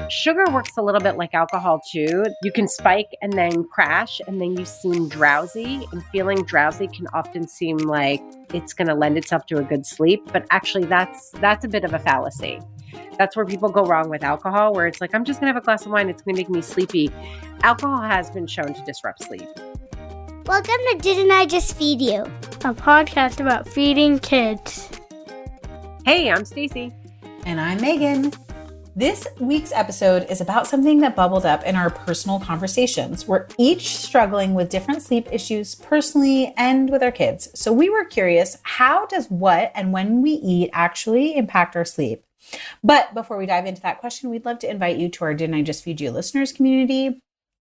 Sugar works a little bit like alcohol too. You can spike and then crash, and then you seem drowsy, and feeling drowsy can often seem like it's going to lend itself to a good sleep. But actually that's a bit of a fallacy. That's where people go wrong with alcohol, where it's like, I'm just going to have a glass of wine. It's going to make me sleepy. Alcohol has been shown to disrupt sleep. Welcome to Didn't I Just Feed You? A podcast about feeding kids. Hey, I'm Stacy. And I'm Megan. This week's episode is about something that bubbled up in our personal conversations. We're each struggling with different sleep issues personally and with our kids. So we were curious, how does what and when we eat actually impact our sleep? But before we dive into that question, we'd love to invite you to our Didn't I Just Feed You listeners community.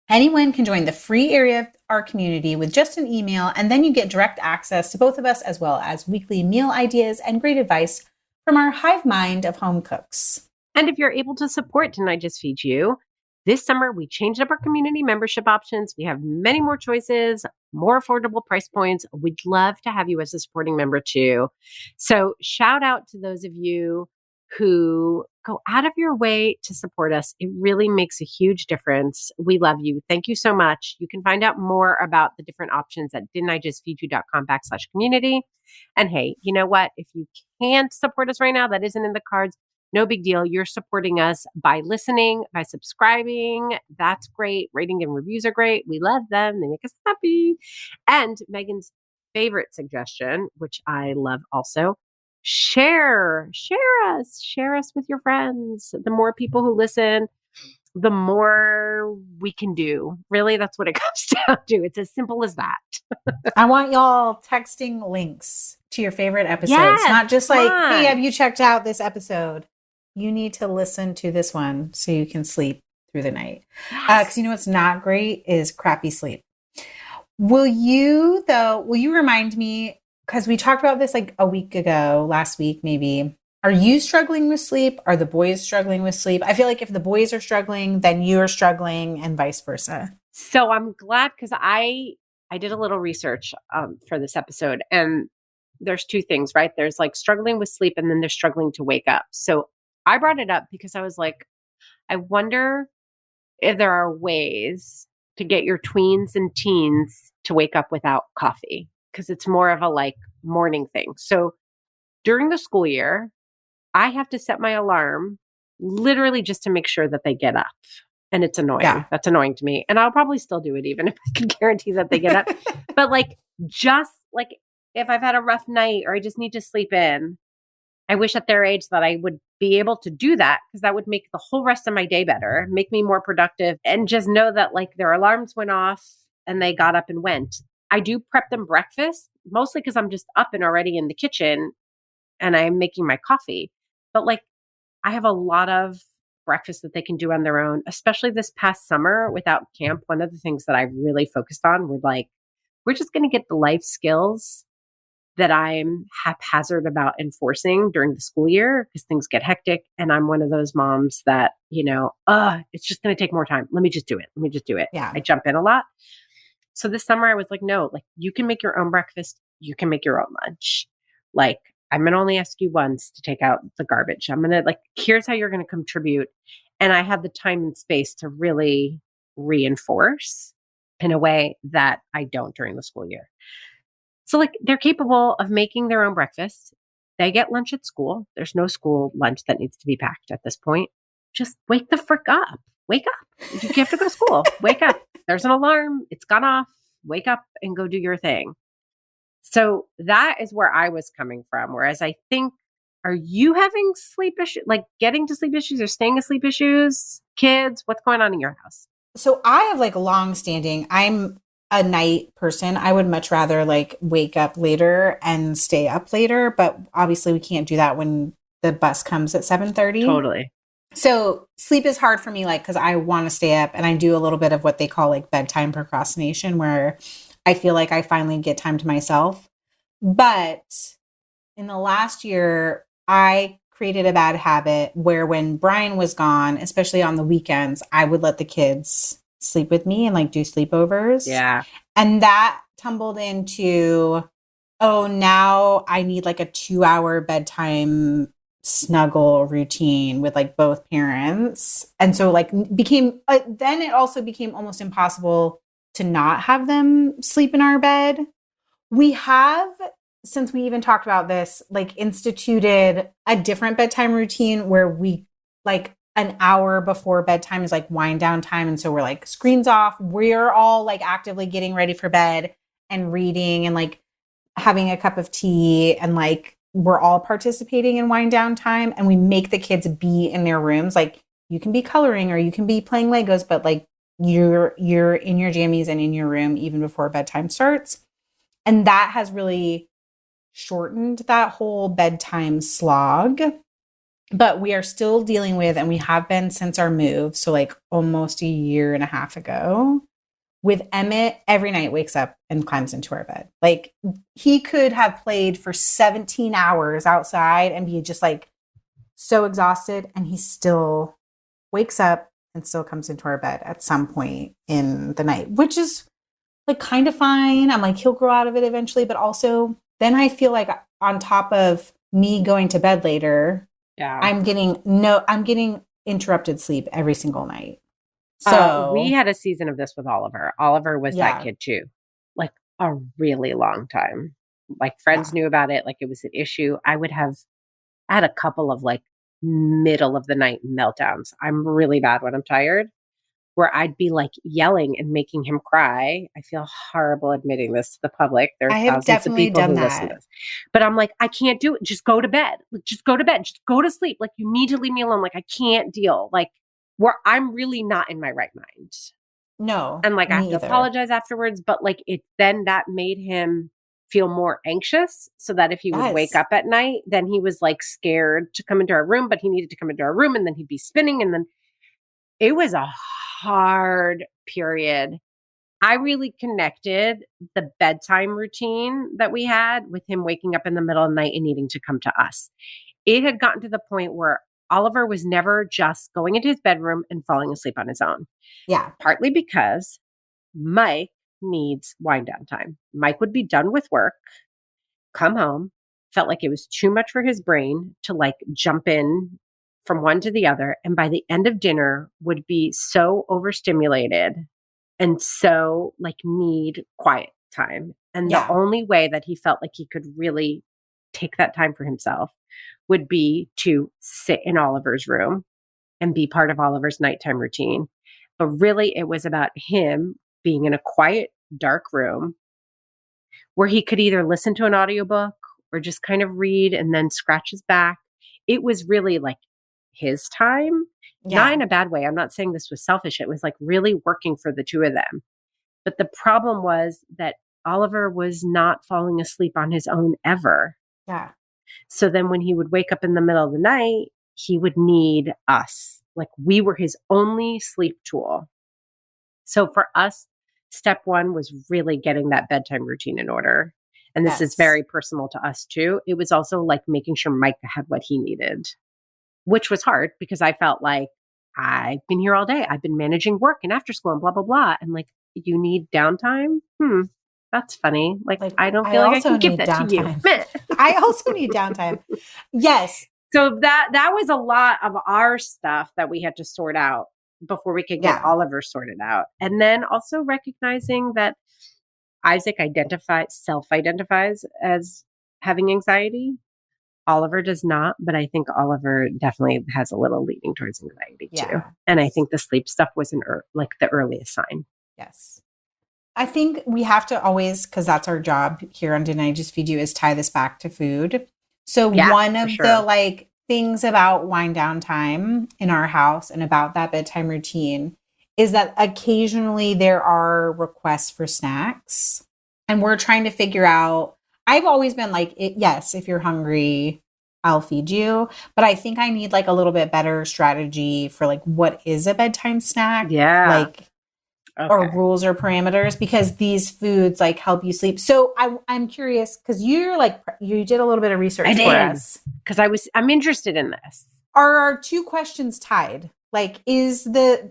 Anyone can join the free area of our community with just an email, and then you get direct access to both of us, as well as weekly meal ideas and great advice from our hive mind of home cooks. And if you're able to support Didn't I Just Feed You, this summer we changed up our community membership options. We have many more choices, more affordable price points. We'd love to have you as a supporting member too. So shout out to those of you who go out of your way to support us. It really makes a huge difference. We love you. Thank you so much. You can find out more about the different options at didn'tijustfeedyou.com/community. And hey, you know what? If you can't support us right now, that isn't in the cards. No big deal. You're supporting us by listening, by subscribing. That's great. Rating and reviews are great. We love them. They make us happy. And Megan's favorite suggestion, which I love also, share us with your friends. The more people who listen, the more we can do. Really, that's what it comes down to. It's as simple as that. I want y'all texting links to your favorite episodes. Yes, not just like, hey, have you checked out this episode? You need to listen to this one so you can sleep through the night. Because you know what's not great is crappy sleep. Will you remind me, because we talked about this like a week ago, last week maybe. Are you struggling with sleep? Are the boys struggling with sleep? I feel like if the boys are struggling, then you're struggling and vice versa. So I'm glad, because I did a little research for this episode, and there's two things, right? There's like struggling with sleep, and then there's struggling to wake up. So I brought it up because I was like, I wonder if there are ways to get your tweens and teens to wake up without coffee, because it's more of a like morning thing. So during the school year, I have to set my alarm literally just to make sure that they get up. And it's annoying. Yeah. That's annoying to me. And I'll probably still do it even if I can guarantee that they get up. But like, just like if I've had a rough night or I just need to sleep in, I wish at their age that I would be able to do that, because that would make the whole rest of my day better, make me more productive, and just know that like their alarms went off and they got up and went. I do prep them breakfast, mostly because I'm just up and already in the kitchen and I'm making my coffee. But like I have a lot of breakfast that they can do on their own, especially this past summer without camp. One of the things that I really focused on were like, we're just going to get the life skills that I'm haphazard about enforcing during the school year, because things get hectic. And I'm one of those moms that, it's just going to take more time. Let me just do it. Yeah. I jump in a lot. So this summer I was like, no, like you can make your own breakfast. You can make your own lunch. Like I'm going to only ask you once to take out the garbage. I'm going to like, here's how you're going to contribute. And I had the time and space to really reinforce in a way that I don't during the school year. So like they're capable of making their own breakfast. They get lunch at school. There's no school lunch that needs to be packed at this point. Just wake the frick up. Wake up. You have to go to school. Wake up. There's an alarm. It's gone off. Wake up and go do your thing. So that is where I was coming from. Whereas I think, are you having sleep issues, like getting to sleep issues or staying asleep issues? Kids, what's going on in your house? So I have like long standing, I'm a night person. I would much rather like wake up later and stay up later, but obviously we can't do that when the bus comes at 7:30. Totally. So sleep is hard for me, like, because I want to stay up, and I do a little bit of what they call like bedtime procrastination, where I feel like I finally get time to myself. But in the last year, I created a bad habit where when Brian was gone, especially on the weekends, I would let the kids sleep with me and like do sleepovers. Yeah. And that tumbled into, oh, now I need like a 2-hour bedtime snuggle routine with like both parents. And so like then it also became almost impossible to not have them sleep in our bed. We have, since we even talked about this, like instituted a different bedtime routine where we like an hour before bedtime is like wind down time. And so we're like screens off. We're all like actively getting ready for bed and reading and like having a cup of tea, and like we're all participating in wind down time, and we make the kids be in their rooms. Like you can be coloring or you can be playing Legos, but like you're in your jammies and in your room even before bedtime starts. And that has really shortened that whole bedtime slog. But we are still dealing with, and we have been since our move, so like almost a year and a half ago, with Emmett every night wakes up and climbs into our bed. Like he could have played for 17 hours outside and be just like so exhausted, and he still wakes up and still comes into our bed at some point in the night, which is like kind of fine. I'm like, he'll grow out of it eventually, but also then I feel like on top of me going to bed later, I'm getting interrupted sleep every single night. So we had a season of this with Oliver. Oliver was that kid too, like a really long time. Like friends knew about it. Like it was an issue. I had a couple of like middle of the night meltdowns. I'm really bad when I'm tired, where I'd be like yelling and making him cry. I feel horrible admitting this to the public. There are thousands of people who listen to this. But I'm like, I can't do it. Just go to bed. Just go to bed. Just go to sleep. Like you need to leave me alone. Like I can't deal. Like where I'm really not in my right mind. No. And like I have to apologize afterwards. But like then that made him feel more anxious, so that if he would wake up at night, then he was like scared to come into our room, but he needed to come into our room, and then he'd be spinning, and then it was a hard period. I really connected the bedtime routine that we had with him waking up in the middle of the night and needing to come to us. It had gotten to the point where Oliver was never just going into his bedroom and falling asleep on his own. Yeah. Partly because Mike needs wind down time. Mike would be done with work, come home, felt like it was too much for his brain to like jump in from one to the other. And by the end of dinner would be so overstimulated and so like need quiet time. And the only way that he felt like he could really take that time for himself would be to sit in Oliver's room and be part of Oliver's nighttime routine. But really it was about him being in a quiet, dark room where he could either listen to an audiobook or just kind of read and then scratch his back. It was really like his time, not in a bad way. I'm not saying this was selfish. It was like really working for the two of them. But the problem was that Oliver was not falling asleep on his own ever. Yeah. So then when he would wake up in the middle of the night, he would need us. Like we were his only sleep tool. So for us, step one was really getting that bedtime routine in order. And this is very personal to us too. It was also like making sure Mike had what he needed, which was hard because I felt like I've been here all day. I've been managing work and after school and blah, blah, blah. And like, you need downtime? That's funny. Like I don't feel like I can give that downtime. To you. I also need downtime. Yes. So that was a lot of our stuff that we had to sort out before we could get Oliver sorted out. And then also recognizing that Isaac self-identifies as having anxiety. Oliver does not, but I think Oliver definitely has a little leaning towards anxiety too. And I think the sleep stuff was like the earliest sign. Yes. I think we have to always, because that's our job here on Didn't I Just Feed You, is tie this back to food. So one of the like things about wind down time in our house and about that bedtime routine is that occasionally there are requests for snacks, and we're trying to figure out. I've always been like, yes, if you're hungry, I'll feed you. But I think I need like a little bit better strategy for like what is a bedtime snack. Yeah. Like, or rules or parameters, because these foods like help you sleep. So I'm curious because you did a little bit of research for us. Because I'm interested in this. Are our two questions tied? Like, is the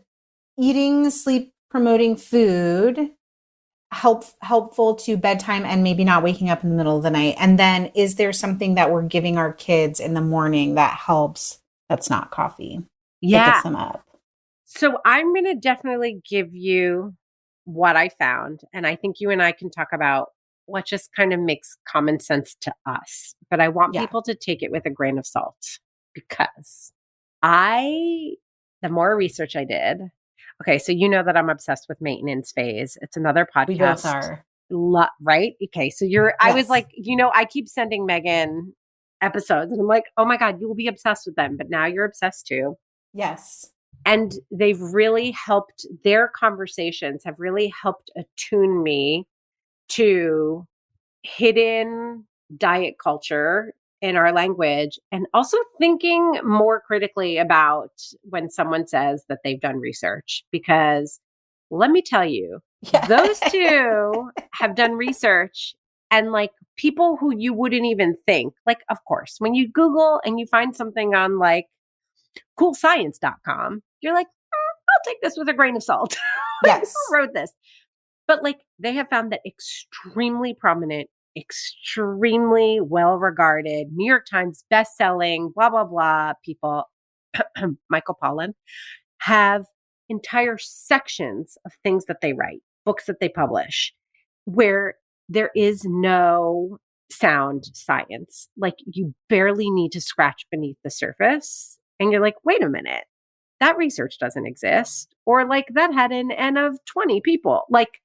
eating sleep promoting food helpful to bedtime and maybe not waking up in the middle of the night? And then is there something that we're giving our kids in the morning that helps that's not coffee? That Yeah. gets them up? So I'm going to definitely give you what I found. And I think you and I can talk about what just kind of makes common sense to us. But I want Yeah. people to take it with a grain of salt because the more research I did, okay, so you know that I'm obsessed with maintenance phase. It's another podcast. We both are. Right? Okay. So I was Yes. like, I keep sending Megan episodes and I'm like, oh my God, you will be obsessed with them. But now you're obsessed too. Yes. And their conversations have really helped attune me to hidden diet culture in our language and also thinking more critically about when someone says that they've done research. Because let me tell you, Yeah. those two have done research and like people who you wouldn't even think, like, of course, when you Google and you find something on like coolscience.com, you're like, I'll take this with a grain of salt. Like, Yes. who wrote this? But like they have found that extremely prominent, extremely well-regarded, New York Times best-selling, blah, blah, blah people, Michael Pollan, have entire sections of things that they write, books that they publish, where there is no sound science. Like you barely need to scratch beneath the surface. And you're like, wait a minute, that research doesn't exist. Or like that had an N of 20 people. Like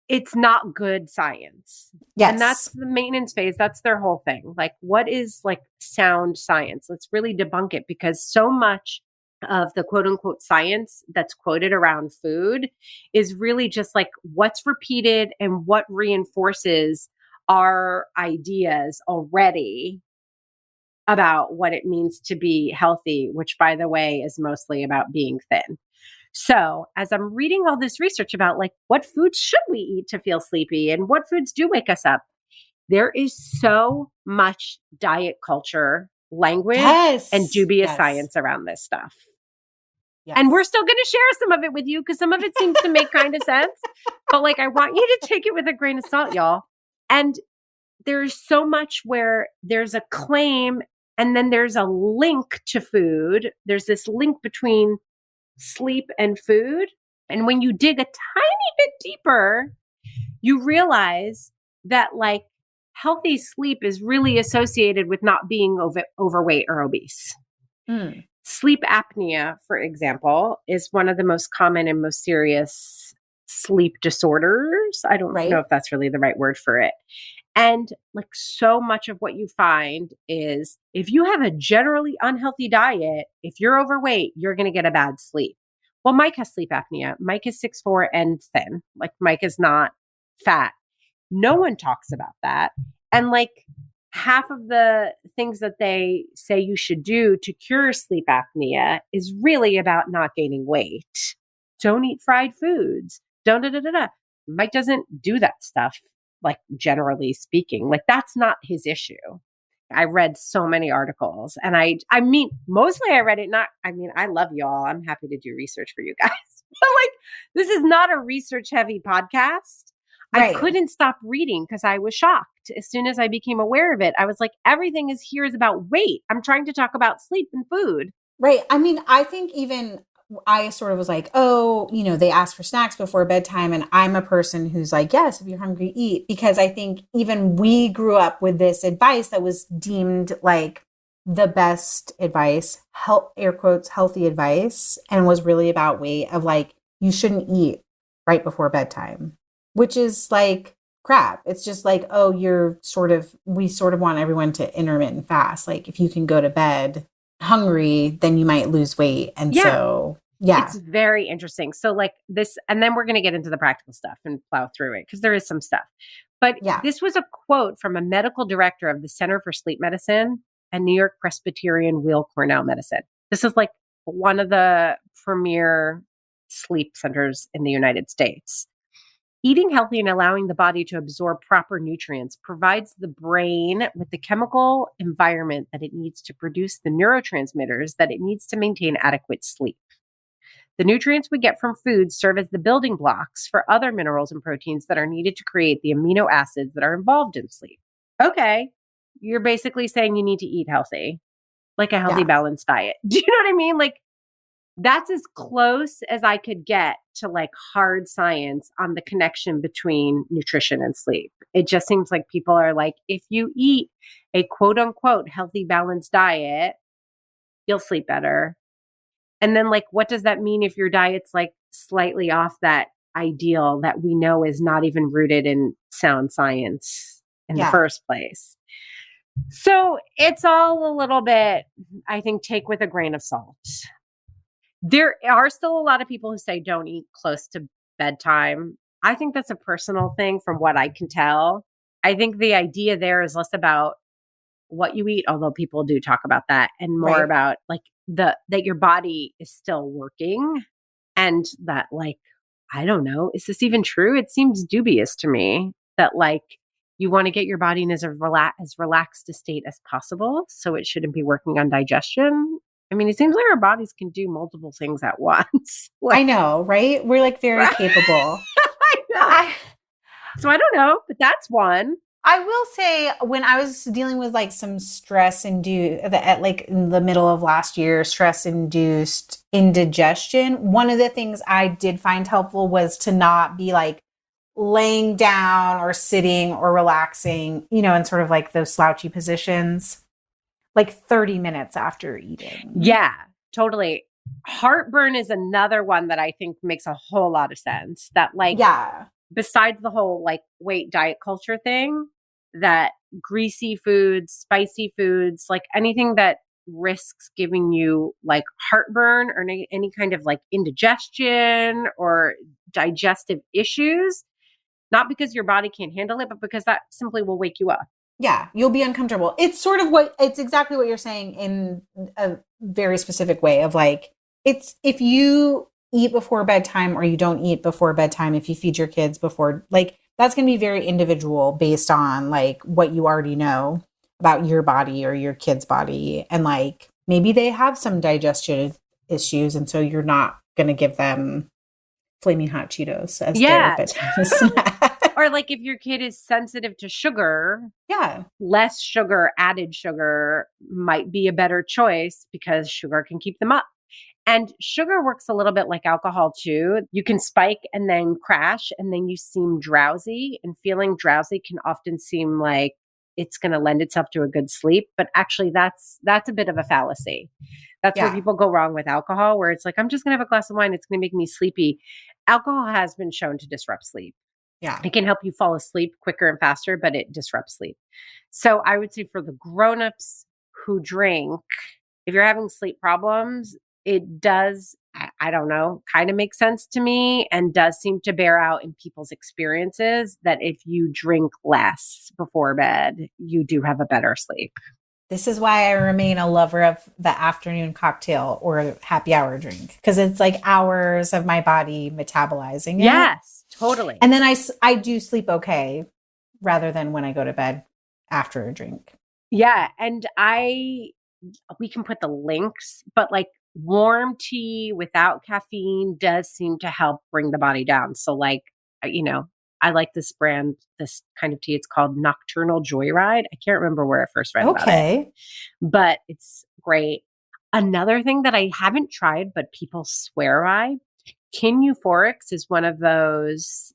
it's not good science. Yes. And that's the maintenance phase. That's their whole thing. Like, what is like sound science? Let's really debunk it because so much of the quote unquote science that's quoted around food is really just like what's repeated and what reinforces our ideas already about what it means to be healthy, which by the way is mostly about being thin. So as I'm reading all this research about like what foods should we eat to feel sleepy and what foods do wake us up, there is so much diet culture language Yes. and dubious Yes. science around this stuff. Yes. And we're still going to share some of it with you because some of it seems to make kind of sense. But like, I want you to take it with a grain of salt, y'all. And there's so much where there's a claim and then there's a link to food. There's this link between sleep and food. And when you dig a tiny bit deeper, you realize that like healthy sleep is really associated with not being overweight or obese. Mm. Sleep apnea, for example, is one of the most common and most serious sleep disorders. I don't know if that's really the right word for it. And like so much of what you find is if you have a generally unhealthy diet, if you're overweight, you're going to get a bad sleep. Well, Mike has sleep apnea. Mike is 6'4" and thin. Like Mike is not fat. No one talks about that. And like half of the things that they say you should do to cure sleep apnea is really about not gaining weight. Don't eat fried foods. Don't da da da da. Mike doesn't do that stuff. Like generally speaking, like that's not his issue. I read so many articles and I mean, mostly I read it I love y'all. I'm happy to do research for you guys. But like, this is not a research heavy podcast. I couldn't stop reading because I was shocked. As soon as I became aware of it, I was like, everything is about weight. I'm trying to talk about sleep and food. Right. I mean, I think even I sort of was like, oh, they ask for snacks before bedtime. And I'm a person who's like, yes, if you're hungry, eat. Because I think even we grew up with this advice that was deemed like the best advice, air quotes, healthy advice, and was really about weight of like, you shouldn't eat right before bedtime, which is like crap. It's just like, oh, we sort of want everyone to intermittent fast. Like if you can go to bed hungry, then you might lose weight. And so, it's very interesting. So like this, and then we're going to get into the practical stuff and plow through it because there is some stuff. But this was a quote from a medical director of the Center for Sleep Medicine and New York Presbyterian Weill Cornell Medicine. This is like one of the premier sleep centers in the United States. Eating healthy and allowing the body to absorb proper nutrients provides the brain with the chemical environment that it needs to produce the neurotransmitters that it needs to maintain adequate sleep. The nutrients we get from food serve as the building blocks for other minerals and proteins that are needed to create the amino acids that are involved in sleep. Okay, you're basically saying you need to eat healthy, like a healthy, Yeah. balanced diet. Do you know what I mean? Like, that's as close as I could get to like hard science on the connection between nutrition and sleep. It just seems like people are like, if you eat a quote unquote healthy, balanced diet, you'll sleep better. And then, like, what does that mean if your diet's like slightly off that ideal that we know is not even rooted in sound science in the first place? So it's all a little bit, I think, take with a grain of salt. There are still a lot of people who say don't eat close to bedtime. I think that's a personal thing from what I can tell. I think the idea there is less about what you eat, although people do talk about that, and more about like that your body is still working and that like, I don't know, is this even true? It seems dubious to me that like you want to get your body in as relaxed a state as possible. So it shouldn't be working on digestion. I mean, it seems like our bodies can do multiple things at once. I know, right? We're like very capable. I know. So I don't know, but that's one. I will say when I was dealing with like some stress at like in the middle of last year, stress induced indigestion, one of the things I did find helpful was to not be like laying down or sitting or relaxing, in sort of like those slouchy positions, like 30 minutes after eating. Yeah, totally. Heartburn is another one that I think makes a whole lot of sense. That like, besides the whole like weight diet culture thing, that greasy foods, spicy foods, like anything that risks giving you like heartburn or any kind of like indigestion or digestive issues, not because your body can't handle it, but because that simply will wake you up. Yeah, you'll be uncomfortable. It's exactly what you're saying in a very specific way of like, it's if you eat before bedtime or you don't eat before bedtime, if you feed your kids before, like that's going to be very individual based on like what you already know about your body or your kid's body. And like, maybe they have some digestion issues. And so you're not going to give them flaming hot Cheetos as their bedtime snack. Or like if your kid is sensitive to sugar, less sugar, added sugar might be a better choice because sugar can keep them up. And sugar works a little bit like alcohol too. You can spike and then crash and then you seem drowsy, and feeling drowsy can often seem like it's going to lend itself to a good sleep. But actually that's a bit of a fallacy. That's where people go wrong with alcohol, where it's like, I'm just going to have a glass of wine. It's going to make me sleepy. Alcohol has been shown to disrupt sleep. Yeah. It can help you fall asleep quicker and faster, but it disrupts sleep. So I would say for the grownups who drink, if you're having sleep problems, it does, I don't know, kind of make sense to me and does seem to bear out in people's experiences that if you drink less before bed, you do have a better sleep. This is why I remain a lover of the afternoon cocktail or happy hour drink, because it's like hours of my body metabolizing it. Yes, totally. And then I do sleep okay rather than when I go to bed after a drink. Yeah. And we can put the links, but like warm tea without caffeine does seem to help bring the body down. So like, I like this brand, this kind of tea. It's called Nocturnal Joyride. I can't remember where I first read about it, but it's great. Another thing that I haven't tried, but people swear by, Kin Euphorics is one of those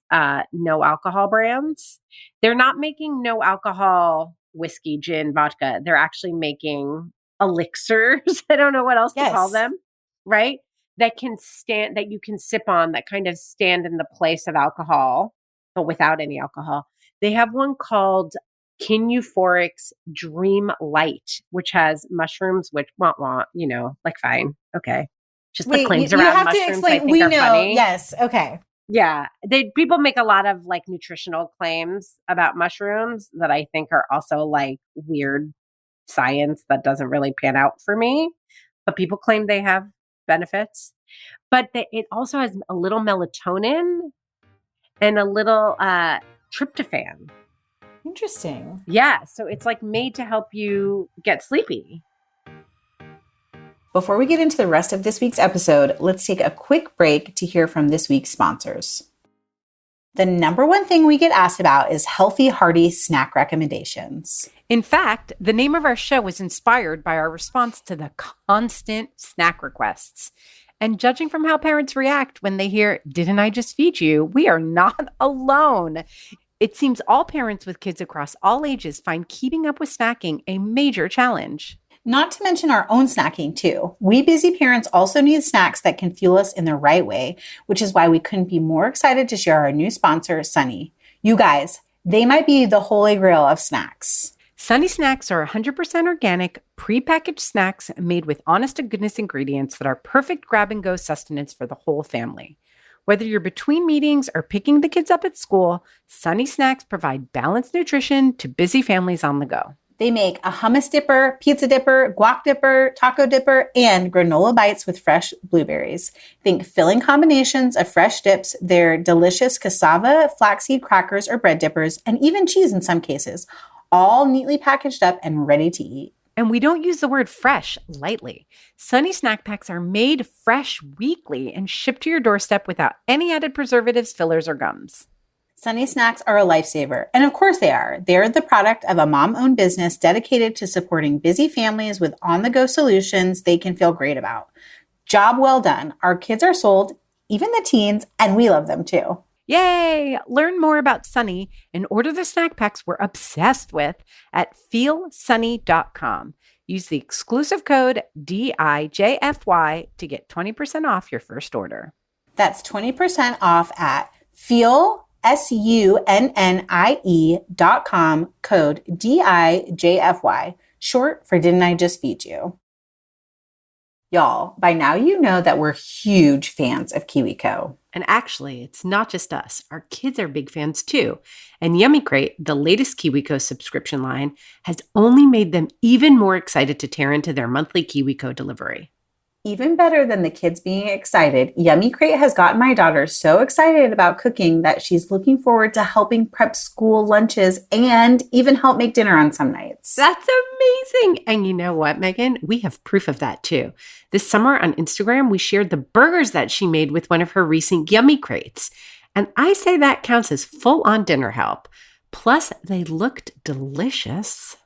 no alcohol brands. They're not making no alcohol whiskey, gin, vodka. They're actually making elixirs. I don't know what else to call them, right? That you can sip on, that kind of stand in the place of alcohol, but without any alcohol. They have one called Kin Euphorics Dream Light, which has mushrooms, which like fine. Okay. Just the claims around mushrooms, to explain. I think we are funny. Yes. Okay. Yeah. People make a lot of like nutritional claims about mushrooms that I think are also like weird science that doesn't really pan out for me, but people claim they have benefits. But it also has a little melatonin and a little tryptophan. Interesting. Yeah. So it's like made to help you get sleepy. Before we get into the rest of this week's episode, let's take a quick break to hear from this week's sponsors. The number one thing we get asked about is healthy, hearty snack recommendations. In fact, the name of our show was inspired by our response to the constant snack requests. And judging from how parents react when they hear, "Didn't I just feed you?" we are not alone. It seems all parents with kids across all ages find keeping up with snacking a major challenge. Not to mention our own snacking too. We busy parents also need snacks that can fuel us in the right way, which is why we couldn't be more excited to share our new sponsor, Sunny. You guys, they might be the holy grail of snacks. Sunny Snacks are 100% organic, prepackaged snacks made with honest-to-goodness ingredients that are perfect grab-and-go sustenance for the whole family. Whether you're between meetings or picking the kids up at school, Sunny Snacks provide balanced nutrition to busy families on the go. They make a hummus dipper, pizza dipper, guac dipper, taco dipper, and granola bites with fresh blueberries. Think filling combinations of fresh dips, their delicious cassava, flaxseed crackers or bread dippers, and even cheese in some cases, all neatly packaged up and ready to eat. And we don't use the word fresh lightly. Sunny Snack Packs are made fresh weekly and shipped to your doorstep without any added preservatives, fillers, or gums. Sunny Snacks are a lifesaver. And of course they are. They're the product of a mom-owned business dedicated to supporting busy families with on-the-go solutions they can feel great about. Job well done. Our kids are sold, even the teens, and we love them too. Yay! Learn more about Sunny and order the snack packs we're obsessed with at feelsunny.com. Use the exclusive code DIJFY to get 20% off your first order. That's 20% off at feelsunnie.com, code DIJFY, short for Didn't I Just Feed You? Y'all, by now you know that we're huge fans of KiwiCo. And actually, it's not just us. Our kids are big fans too. And Yummy Crate, the latest KiwiCo subscription line, has only made them even more excited to tear into their monthly KiwiCo delivery. Even better than the kids being excited, Yummy Crate has gotten my daughter so excited about cooking that she's looking forward to helping prep school lunches and even help make dinner on some nights. That's amazing. And you know what, Megan? We have proof of that too. This summer on Instagram, we shared the burgers that she made with one of her recent Yummy Crates. And I say that counts as full-on dinner help. Plus, they looked delicious.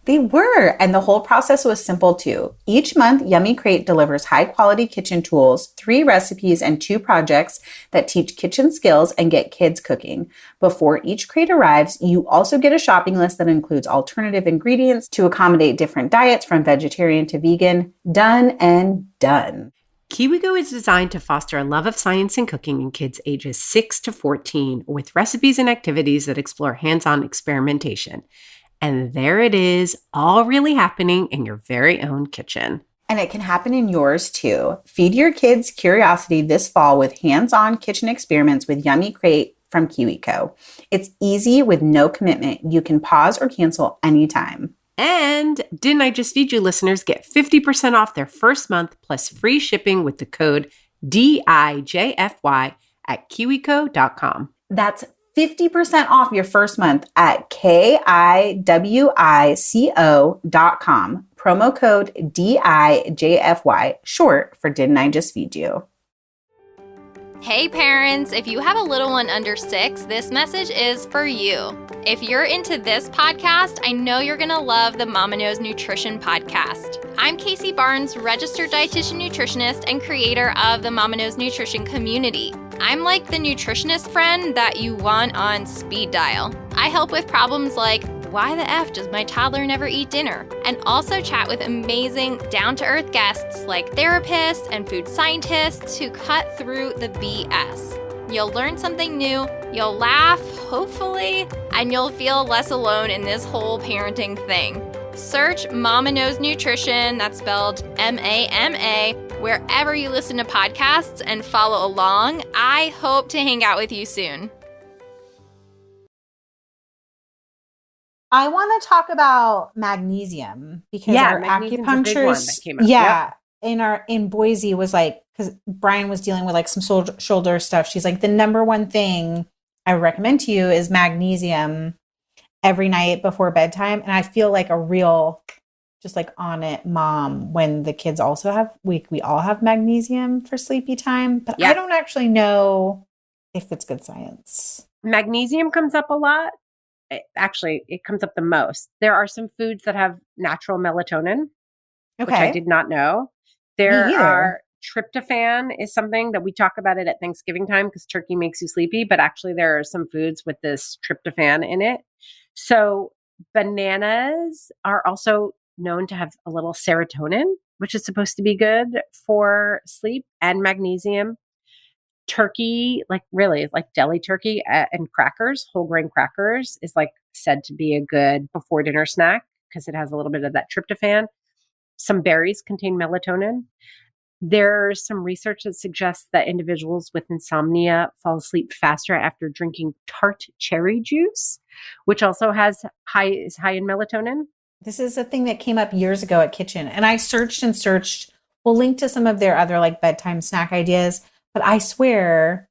They were, and the whole process was simple too. Each month, Yummy Crate delivers high-quality kitchen tools, 3 recipes, and 2 projects that teach kitchen skills and get kids cooking. Before each crate arrives, you also get a shopping list that includes alternative ingredients to accommodate different diets from vegetarian to vegan. Done and done. KiwiCo is designed to foster a love of science and cooking in kids ages 6 to 14 with recipes and activities that explore hands-on experimentation. And there it is, all really happening in your very own kitchen. And it can happen in yours too. Feed your kids curiosity this fall with hands-on kitchen experiments with Yummy Crate from KiwiCo. It's easy with no commitment. You can pause or cancel anytime. And Didn't I Just Feed You listeners get 50% off their first month plus free shipping with the code DIJFY at kiwico.com. That's 50% off your first month at kiwico.com. Promo code DIJFY, short for Didn't I Just Feed You? Hey parents, if you have a little one under 6, this message is for you. If you're into this podcast, I know you're going to love the Mama Knows Nutrition podcast. I'm Casey Barnes, registered dietitian nutritionist and creator of the Mama Knows Nutrition community. I'm like the nutritionist friend that you want on speed dial. I help with problems like, why the F does my toddler never eat dinner? And also chat with amazing down-to-earth guests like therapists and food scientists who cut through the BS. You'll learn something new, you'll laugh, hopefully, and you'll feel less alone in this whole parenting thing. Search Mama Knows Nutrition, that's spelled M-A-M-A, wherever you listen to podcasts and follow along. I hope to hang out with you soon. I want to talk about magnesium because our magnesium's a big one that acupuncturist, came up. in Boise was like, because Brian was dealing with like some shoulder stuff. She's like, the number one thing I recommend to you is magnesium every night before bedtime. And I feel like a real just like on it mom when the kids also have, we all have magnesium for sleepy time, but Yeah. I don't actually know if it's good science. Magnesium comes up a lot. It comes up the most. There are some foods that have natural melatonin, which I Okay. did not know. Me There either. are tryptophan is something that we talk about it at Thanksgiving time because turkey makes you sleepy, but actually there are some foods with this tryptophan in it. So bananas are also known to have a little serotonin, which is supposed to be good for sleep, and magnesium. Turkey, like really, like deli turkey and crackers, whole grain crackers is like said to be a good before dinner snack because it has a little bit of that tryptophan. Some berries contain melatonin. There's some research that suggests that individuals with insomnia fall asleep faster after drinking tart cherry juice, which also is high in melatonin. This is a thing that came up years ago at Kitchen, and I searched and searched. We'll link to some of their other like bedtime snack ideas, but I swear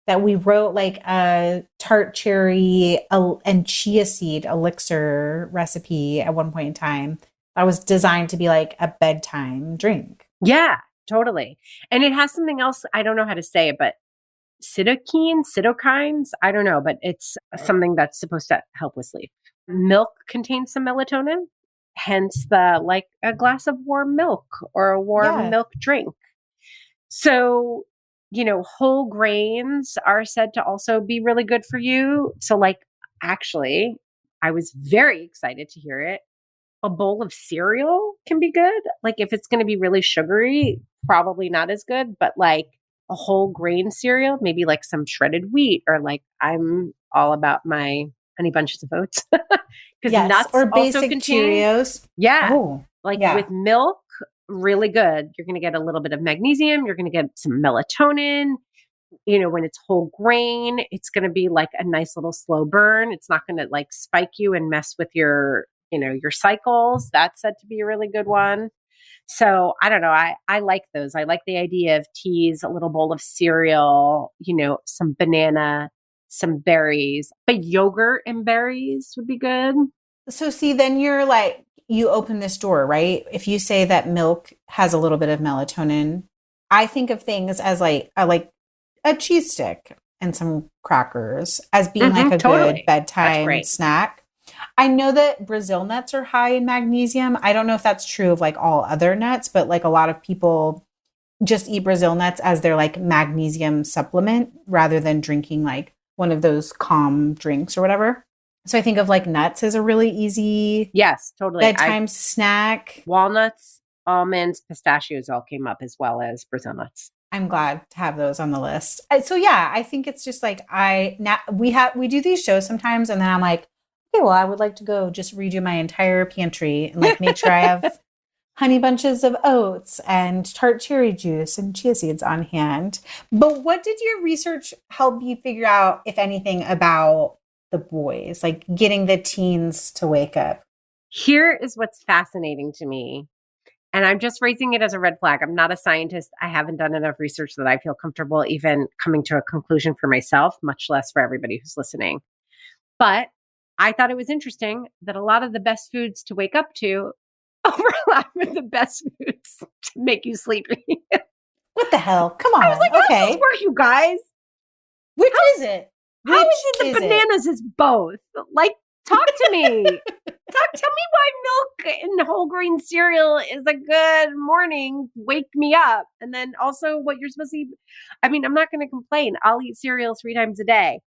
that we wrote like a tart cherry and chia seed elixir recipe at one point in time that was designed to be like a bedtime drink. Yeah, totally. And it has something else. I don't know how to say it, but cytokines. I don't know, but it's something that's supposed to help with sleep. Milk contains some melatonin, hence the like a glass of warm milk or a warm milk drink. So, whole grains are said to also be really good for you. So like, actually, I was very excited to hear it. A bowl of cereal can be good. Like if it's going to be really sugary, probably not as good, but like a whole grain cereal, maybe like some shredded wheat or like I'm all about my honey bunches of oats because nuts or also basic contain Cheerios. Yeah. Oh, with milk, really good. You're going to get a little bit of magnesium. You're going to get some melatonin. When it's whole grain, it's going to be like a nice little slow burn. It's not going to like spike you and mess with your cycles. That's said to be a really good one. So I don't know. I like those. I like the idea of teas, a little bowl of cereal, some banana, some berries, but yogurt and berries would be good. So see, then you're like, you open this door, right? If you say that milk has a little bit of melatonin, I think of things as like a cheese stick and some crackers as being like a good bedtime snack. I know that Brazil nuts are high in magnesium. I don't know if that's true of like all other nuts, but like a lot of people just eat Brazil nuts as their like magnesium supplement rather than drinking like one of those calm drinks or whatever. So I think of like nuts as a really easy bedtime snack. Walnuts, almonds, pistachios all came up as well as Brazil nuts. I'm glad to have those on the list. So yeah, I think it's just like we do these shows sometimes and then I'm like, okay, well, I would like to go just redo my entire pantry and like make sure I have honey bunches of oats and tart cherry juice and chia seeds on hand. But what did your research help you figure out, if anything, about the boys, like getting the teens to wake up? Here is what's fascinating to me. And I'm just raising it as a red flag. I'm not a scientist. I haven't done enough research that I feel comfortable even coming to a conclusion for myself, much less for everybody who's listening. But I thought it was interesting that a lot of the best foods to wake up to overlap with the best foods to make you sleepy. What the hell? Come on. I was like, how does this work, you guys? Which is it? How is it the bananas is both? Like, talk to me. Tell me why milk and whole grain cereal is a good morning, wake me up. And then also what you're supposed to eat. I mean, I'm not going to complain. I'll eat cereal 3 times a day.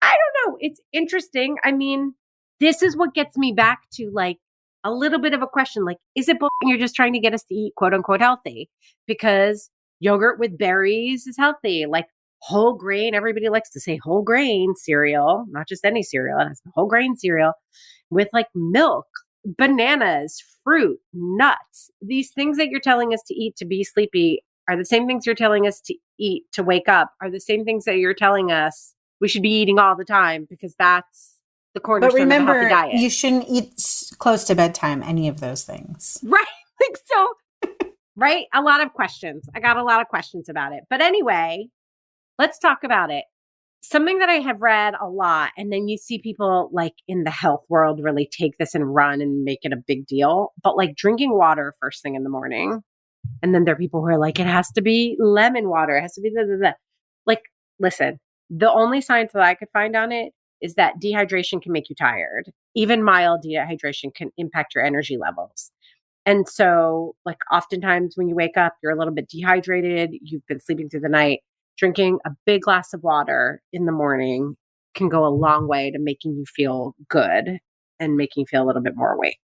I don't know. It's interesting. I mean, this is what gets me back to like a little bit of a question. Like, is it you're just trying to get us to eat quote unquote healthy? Because yogurt with berries is healthy. Like whole grain, everybody likes to say whole grain cereal, not just any cereal. It's whole grain cereal with like milk, bananas, fruit, nuts. These things that you're telling us to eat to be sleepy are the same things you're telling us to eat to wake up, are the same things that you're telling us we should be eating all the time because that's the cornerstone of a healthy diet. But remember, you shouldn't eat close to bedtime, any of those things. Right. Like so, right? A lot of questions. I got a lot of questions about it. But anyway, let's talk about it. something that I have read a lot, and then you see people like in the health world really take this and run and make it a big deal, but like drinking water first thing in the morning. And then there are people who are like, it has to be lemon water. It has to be the. Like, listen, the only science that I could find on it is that dehydration can make you tired. Even mild dehydration can impact your energy levels. And so, like, oftentimes when you wake up, you're a little bit dehydrated, you've been sleeping through the night. Drinking a big glass of water in the morning can go a long way to making you feel good and making you feel a little bit more awake.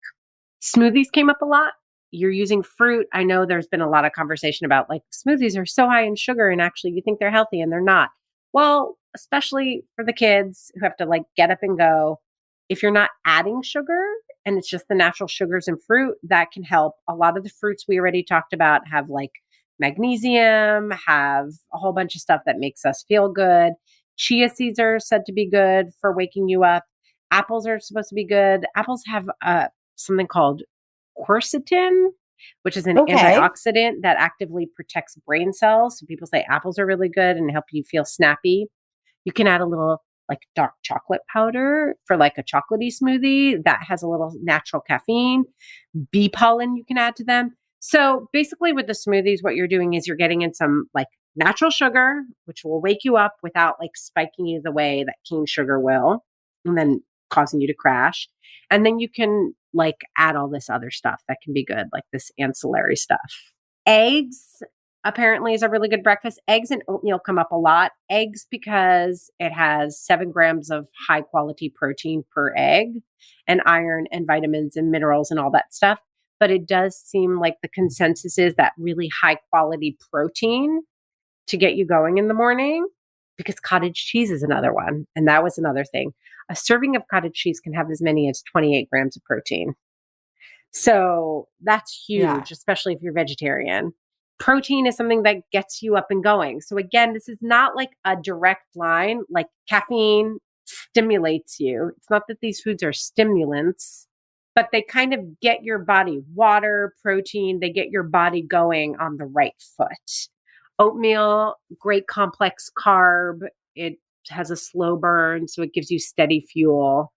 Smoothies came up a lot. You're using fruit. I know there's been a lot of conversation about like smoothies are so high in sugar and actually you think they're healthy and they're not. Well, especially for the kids who have to like get up and go. If you're not adding sugar and it's just the natural sugars in fruit, that can help. A lot of the fruits we already talked about have like magnesium, have a whole bunch of stuff that makes us feel good. Chia seeds are said to be good for waking you up. Apples are supposed to be good. Apples have something called quercetin, which is an antioxidant that actively protects brain cells. So people say apples are really good and help you feel snappy. You can add a little like dark chocolate powder for like a chocolatey smoothie that has a little natural caffeine. Bee pollen you can add to them. So basically with the smoothies, what you're doing is you're getting in some like natural sugar, which will wake you up without like spiking you the way that cane sugar will, and then causing you to crash. And then you can like add all this other stuff that can be good, like this ancillary stuff. Eggs apparently is a really good breakfast. Eggs and oatmeal come up a lot. Eggs because it has 7 grams of high quality protein per egg and iron and vitamins and minerals and all that stuff. But it does seem like the consensus is that really high quality protein to get you going in the morning, because cottage cheese is another one. And that was another thing. A serving of cottage cheese can have as many as 28 grams of protein. So that's huge, especially if you're vegetarian. Protein is something that gets you up and going. So again, this is not like a direct line, like caffeine stimulates you. It's not that these foods are stimulants, but they kind of get your body water, protein, they get your body going on the right foot. Oatmeal, great complex carb. It has a slow burn, so it gives you steady fuel.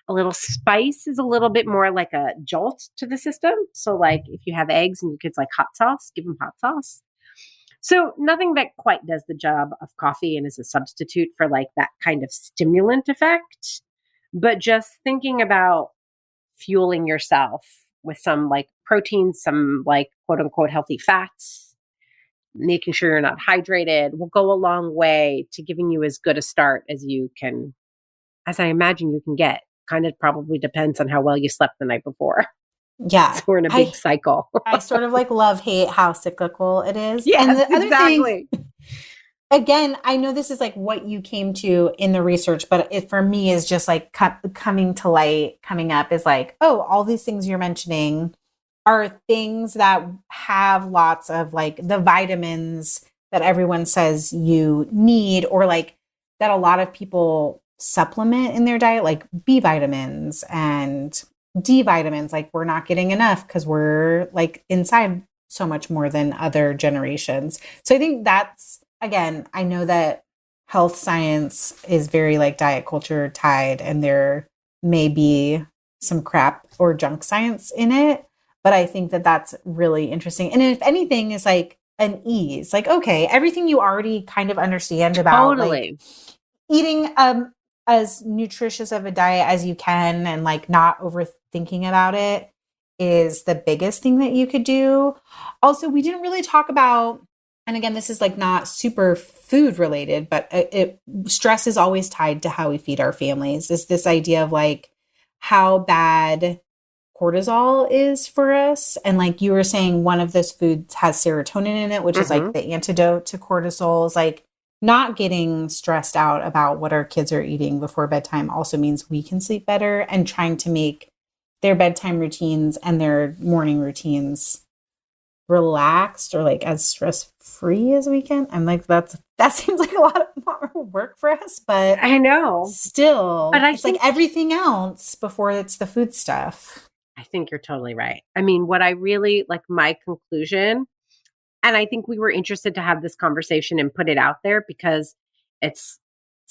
A little spice is a little bit more like a jolt to the system. So like if you have eggs and your kids like hot sauce, give them hot sauce. So nothing that quite does the job of coffee and is a substitute for like that kind of stimulant effect, but just thinking about fueling yourself with some like protein, some like quote unquote healthy fats, making sure you're not hydrated will go a long way to giving you as good a start as you can, as I imagine you can get. Kind of probably depends on how well you slept the night before. Yeah. So we're in a big cycle. I sort of like love-hate how cyclical it is. Yes, and the other exactly. thing, again, I know this is like what you came to in the research, but it for me is just like coming to light, coming up is like, oh, all these things you're mentioning are things that have lots of like the vitamins that everyone says you need, or like that a lot of people supplement in their diet, like B vitamins and D vitamins. Like we're not getting enough because we're like inside so much more than other generations. So I think that's, again, I know that health science is very like diet culture tied, and there may be some crap or junk science in it. But I think that that's really interesting. And if anything is like an ease, like, okay, everything you already kind of understand about like eating as nutritious of a diet as you can and like not overthinking about it is the biggest thing that you could do. Also, we didn't really talk about, and again, this is like not super food related, but stress is always tied to how we feed our families. Is this idea of like how bad cortisol is for us. And like you were saying, one of those foods has serotonin in it, which is like the antidote to cortisol. Is like not getting stressed out about what our kids are eating before bedtime also means we can sleep better, and trying to make their bedtime routines and their morning routines relaxed or like as stress-free as we can. I'm like, that seems like a lot more work for us, but I know still, but it's like everything else before it's the food stuff. I think you're totally right. I mean, what I really like, my conclusion, and I think we were interested to have this conversation and put it out there because it's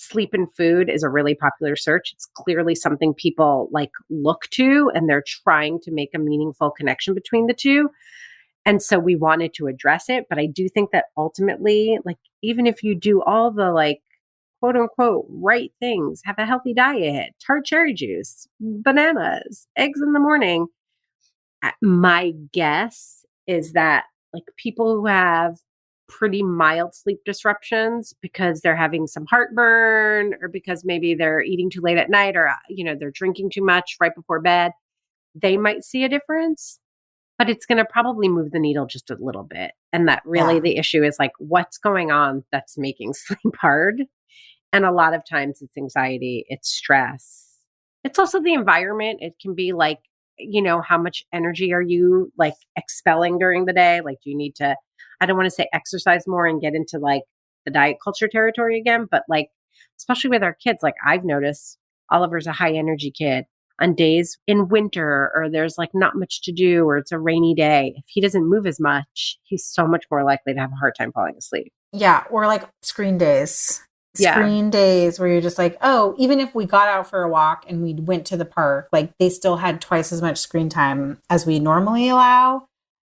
sleep and food is a really popular search. It's clearly something people like look to, and they're trying to make a meaningful connection between the two. And so we wanted to address it. But I do think that ultimately, like, even if you do all the like, quote unquote, right things, have a healthy diet, tart cherry juice, bananas, eggs in the morning, my guess is that like people who have pretty mild sleep disruptions because they're having some heartburn or because maybe they're eating too late at night or, they're drinking too much right before bed, they might see a difference, but it's going to probably move the needle just a little bit. And that really the issue is like, what's going on that's making sleep hard? And a lot of times it's anxiety, it's stress. It's also the environment. It can be like, how much energy are you like expelling during the day? Like, do you need to, I don't want to say exercise more and get into like the diet culture territory again, but like, especially with our kids, like I've noticed Oliver's a high energy kid on days in winter or there's like not much to do or it's a rainy day. If he doesn't move as much, he's so much more likely to have a hard time falling asleep. Yeah. Or like screen days. Screen days where you're just like, oh, even if we got out for a walk and we went to the park, like they still had twice as much screen time as we normally allow.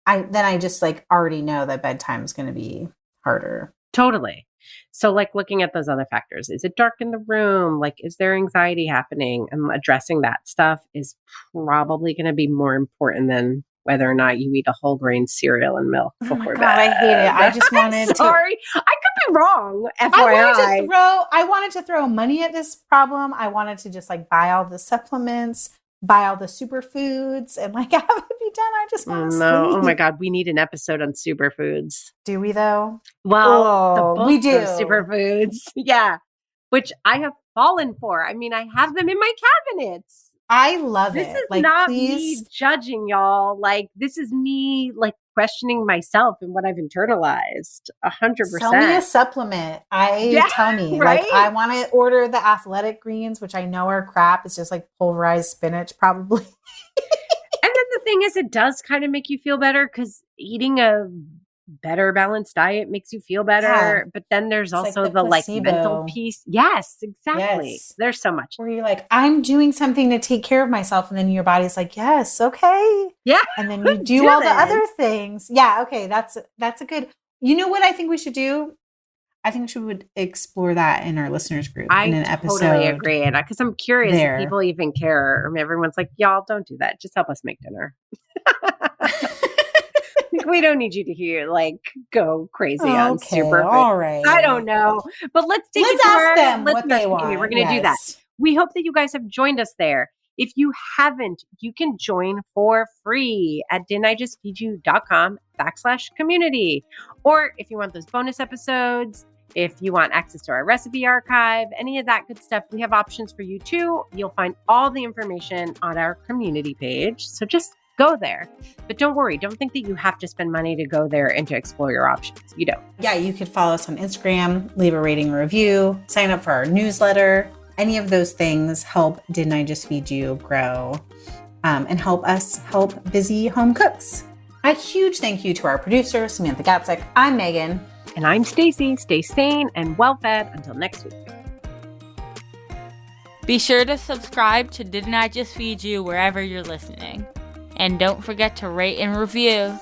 I just like already know that bedtime is going to be harder. Totally. So like looking at those other factors, is it dark in the room? Like, is there anxiety happening? And addressing that stuff is probably going to be more important than whether or not you eat a whole grain cereal and milk before bed. I hate it. I just wanted Sorry, I could be wrong. FYI. I wanted to throw money at this problem. I wanted to just like buy all the supplements, buy all the superfoods, and like have it be done. I just want to sleep. Oh my God, we need an episode on superfoods. Do we though? Well, the book we do. of superfoods. Yeah, which I have fallen for. I mean, I have them in my cabinets. I love it. This is like, not me judging y'all. Like, this is me like questioning myself and what I've internalized 100%. Sell me a supplement. Tell me. Right? Like, I want to order the athletic greens, which I know are crap. It's just like pulverized spinach, probably. And then the thing is, it does kind of make you feel better because eating a better balanced diet makes you feel better. Yeah. But then there's also the mental piece. Yes, exactly. Yes. There's so much. Where you're like, I'm doing something to take care of myself. And then your body's like, yes, okay. Yeah. And then you do all the other things. Yeah. Okay. That's a good, you know what I think we should do? I think we would explore that in our listeners group in an episode. I totally agree. Because I'm curious if people even care. Or everyone's like, y'all don't do that. Just help us make dinner. We don't need you to hear go crazy on super. All right. I don't know, but let's ask them what they want. We're going to do that. We hope that you guys have joined us there. If you haven't, you can join for free at didn'tijustfeedyou.com/community. Or if you want those bonus episodes, if you want access to our recipe archive, any of that good stuff, we have options for you too. You'll find all the information on our community page. So just go there. But don't worry. Don't think that you have to spend money to go there and to explore your options. You don't. Yeah, you could follow us on Instagram, leave a rating and review, sign up for our newsletter. Any of those things help Didn't I Just Feed You grow and help us help busy home cooks. A huge thank you to our producer, Samantha Gatzik. I'm Megan. And I'm Stacy. Stay sane and well-fed until next week. Be sure to subscribe to Didn't I Just Feed You wherever you're listening. And don't forget to rate and review.